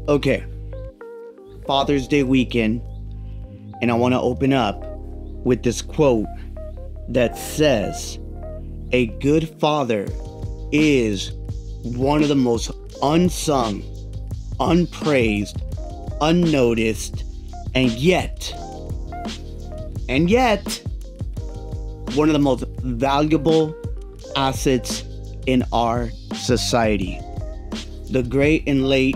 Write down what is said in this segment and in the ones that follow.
Okay, Father's Day weekend, and I want to open up with this quote that says, "A good father is one of the most unsung, unpraised, unnoticed, and yet, one of the most valuable assets in our society." The great and late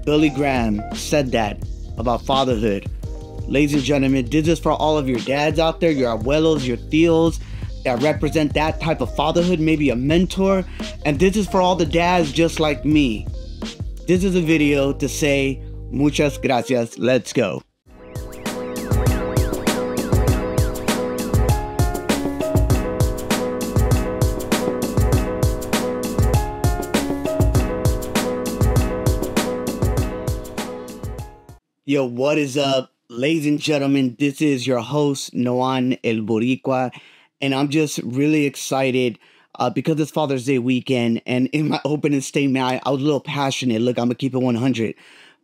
Billy Graham said that about fatherhood. Ladies and gentlemen, this is for all of your dads out there, your abuelos, your tíos that represent that type of fatherhood, maybe a mentor. And this is for all the dads just like me. This is a video to say muchas gracias. Let's go. Yo, what is up, ladies and gentlemen? This is your host, Noan El Boricua, and I'm just really excited because it's Father's Day weekend. And in my opening statement, I was a little passionate. Look, I'm going to keep it 100.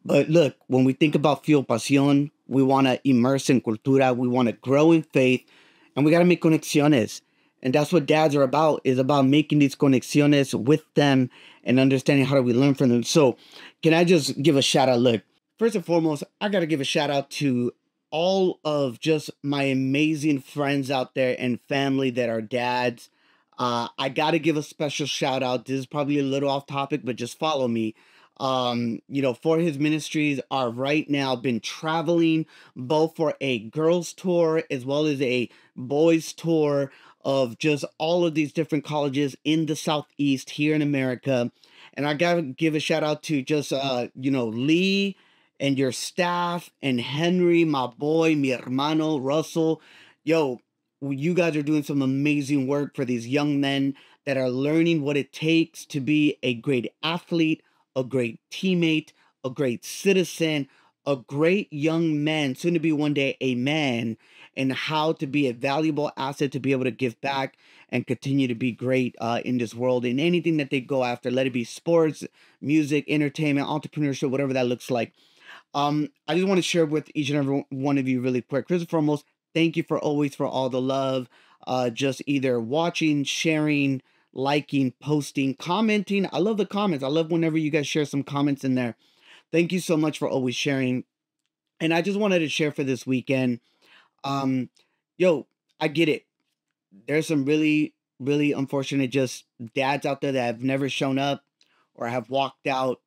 But look, when we think about Pasión, we want to immerse in cultura, we want to grow in faith, and we got to make conexiones. And that's what dads are about, is about making these conexiones with them and understanding how do we learn from them. So can I just give a shout out? Look, first and foremost, I got to give a shout out to all of just my amazing friends out there and family that are dads. I got to give a special shout out. This is probably a little off topic, but just follow me. For his ministries are right now been traveling both for a girls tour as well as a boys tour of just all of these different colleges in the Southeast here in America. And I got to give a shout out to just, Lee and your staff, and Henry, my boy, mi hermano, Russell. Yo, you guys are doing some amazing work for these young men that are learning what it takes to be a great athlete, a great teammate, a great citizen, a great young man, soon to be one day a man, and how to be a valuable asset to be able to give back and continue to be great in this world in anything that they go after, let it be sports, music, entertainment, entrepreneurship, whatever that looks like. I just want to share with each and every one of you really quick. First and foremost, thank you for all the love. Just either watching, sharing, liking, posting, commenting. I love the comments. I love whenever you guys share some comments in there. Thank you so much for always sharing. And I just wanted to share for this weekend. Um, yo, I get it. There's some really, really unfortunate just dads out there that have never shown up or have walked out.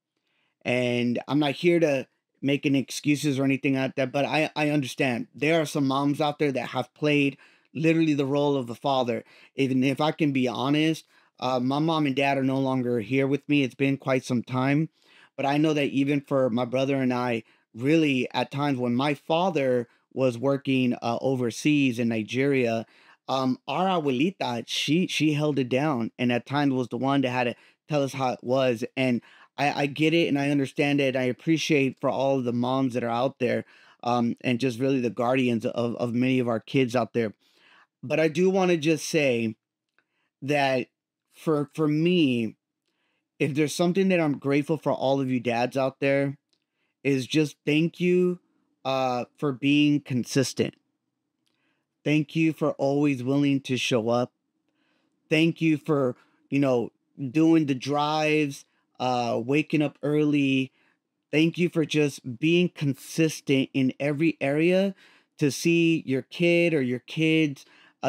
And I'm not here to make any excuses or anything like that, but I understand. There are some moms out there that have played literally the role of the father. Even if I can be honest, my mom and dad are no longer here with me. It's been quite some time. But I know that even for my brother and I, really at times when my father was working overseas in Nigeria, our abuelita, she held it down, and at times was the one that had to tell us how it was. And I get it and I understand it. I appreciate for all of the moms that are out there, and just really the guardians of many of our kids out there. But I do want to just say that for me, if there's something that I'm grateful for all of you dads out there, is just thank you for being consistent. Thank you for always willing to show up. Thank you for, you know, doing the drives, waking up early. Thank you for just being consistent in every area to see your kid or your kids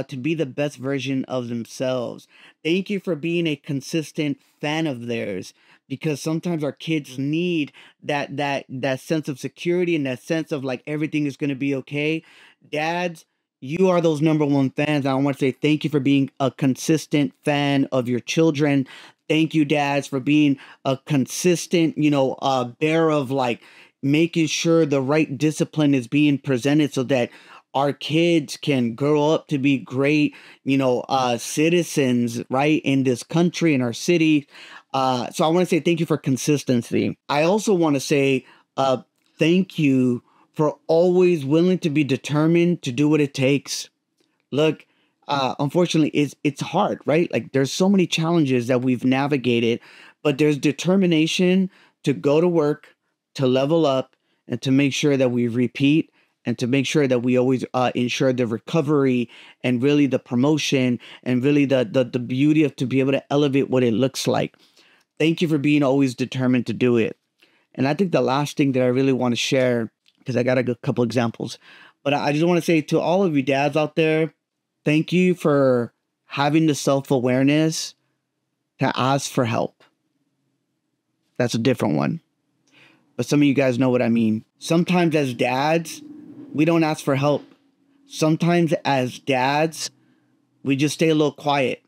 to be the best version of themselves. Thank you for being a consistent fan of theirs, because sometimes our kids need that sense of security and that sense of like everything is going to be okay. Dads, you are those number one fans. I want to say thank you for being a consistent fan of your children. Thank you, dads, for being a consistent, bearer of like making sure the right discipline is being presented so that our kids can grow up to be great, citizens, right, in this country, in our city. So I want to say thank you for consistency. I also want to say thank you for always willing to be determined to do what it takes. Look, unfortunately, it's hard, right? Like there's so many challenges that we've navigated, but there's determination to go to work, to level up and to make sure that we repeat and to make sure that we always ensure the recovery and really the promotion and really the beauty of to be able to elevate what it looks like. Thank you for being always determined to do it. And I think the last thing that I really want to share, because I got a good couple examples, but I just want to say to all of you dads out there, thank you for having the self-awareness to ask for help. That's a different one. But some of you guys know what I mean. Sometimes as dads, we don't ask for help. Sometimes as dads, we just stay a little quiet.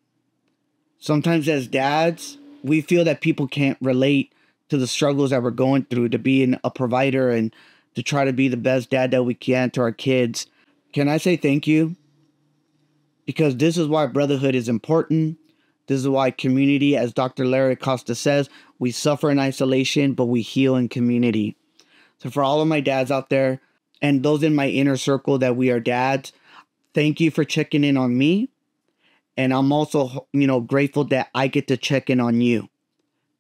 Sometimes as dads, we feel that people can't relate to the struggles that we're going through to being a provider and to try to be the best dad that we can to our kids. Can I say thank you? Because this is why brotherhood is important. This is why community, as Dr. Larry Costa says, we suffer in isolation, but we heal in community. So for all of my dads out there and those in my inner circle that we are dads, thank you for checking in on me. And I'm also, grateful that I get to check in on you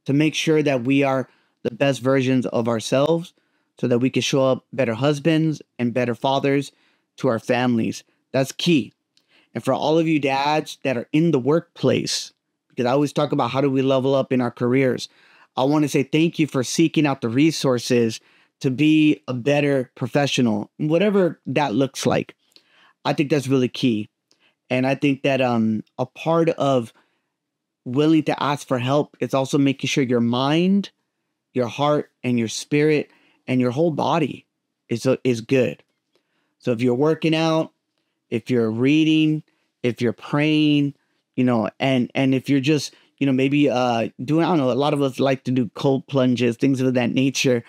to make sure that we are the best versions of ourselves so that we can show up better husbands and better fathers to our families. That's key. And for all of you dads that are in the workplace, because I always talk about how do we level up in our careers, I want to say thank you for seeking out the resources to be a better professional, whatever that looks like. I think that's really key. And I think that a part of willing to ask for help is also making sure your mind, your heart, and your spirit, and your whole body is good. So if you're working out, if you're reading, if you're praying, and if you're just, maybe doing, I don't know, a lot of us like to do cold plunges, things of that nature.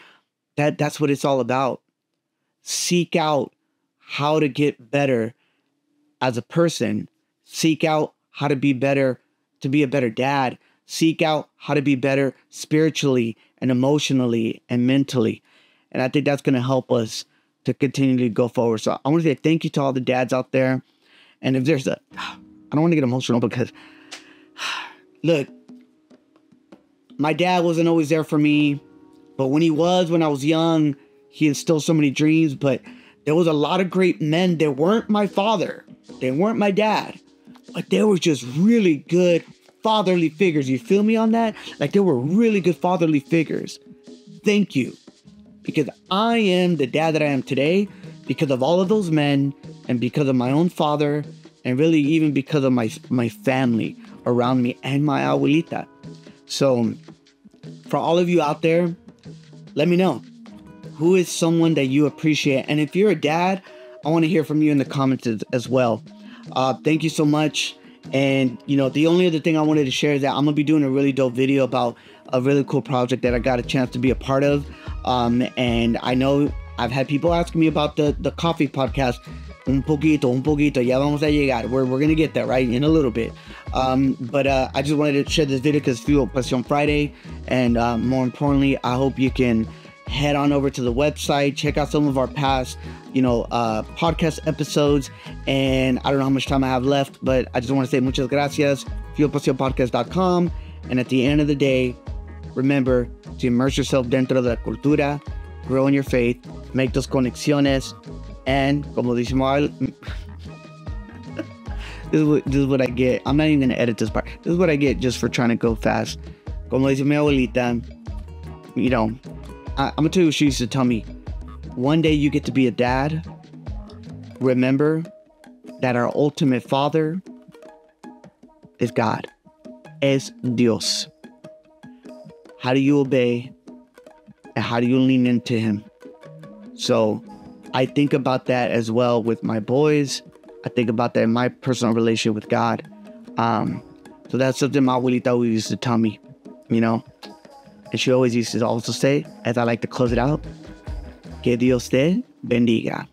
That's what it's all about. Seek out how to get better as a person. Seek out how to be better, to be a better dad. Seek out how to be better spiritually and emotionally and mentally. And I think that's going to help us to continue to go forward. So I want to say thank you to all the dads out there. And if there's I don't want to get emotional because, look, my dad wasn't always there for me. But when I was young, he instilled so many dreams. But there was a lot of great men that weren't my father. They weren't my dad. But they were just really good fatherly figures. You feel me on that? Like they were really good fatherly figures. Thank you. Because I am the dad that I am today because of all of those men and because of my own father and really even because of my family around me and my abuelita. So for all of you out there, let me know who is someone that you appreciate. And if you're a dad, I want to hear from you in the comments as well. Thank you so much. And, the only other thing I wanted to share is that I'm going to be doing a really dope video about a really cool project that I got a chance to be a part of. And I know I've had people asking me about the coffee podcast. Un poquito, ya vamos a llegar. We're going to get there, right? In a little bit. But I just wanted to share this video because it's Fuel Pasión Friday. And more importantly, I hope you can head on over to the website, check out some of our past, podcast episodes. And I don't know how much time I have left, but I just want to say muchas gracias, fuelpasionpodcast.com. And at the end of the day, remember to immerse yourself dentro de la cultura, grow in your faith, make those conexiones, and como decimos, this is what I get. I'm not even going to edit this part. This is what I get just for trying to go fast. Como dice mi abuelita, I'm going to tell you what she used to tell me. One day you get to be a dad. Remember that our ultimate father is God. Es Dios. How do you obey? And how do you lean into him? So I think about that as well with my boys. I think about that in my personal relationship with God. So that's something my abuelita always used to tell me, And she always used to also say, as I like to close it out, que Dios te bendiga.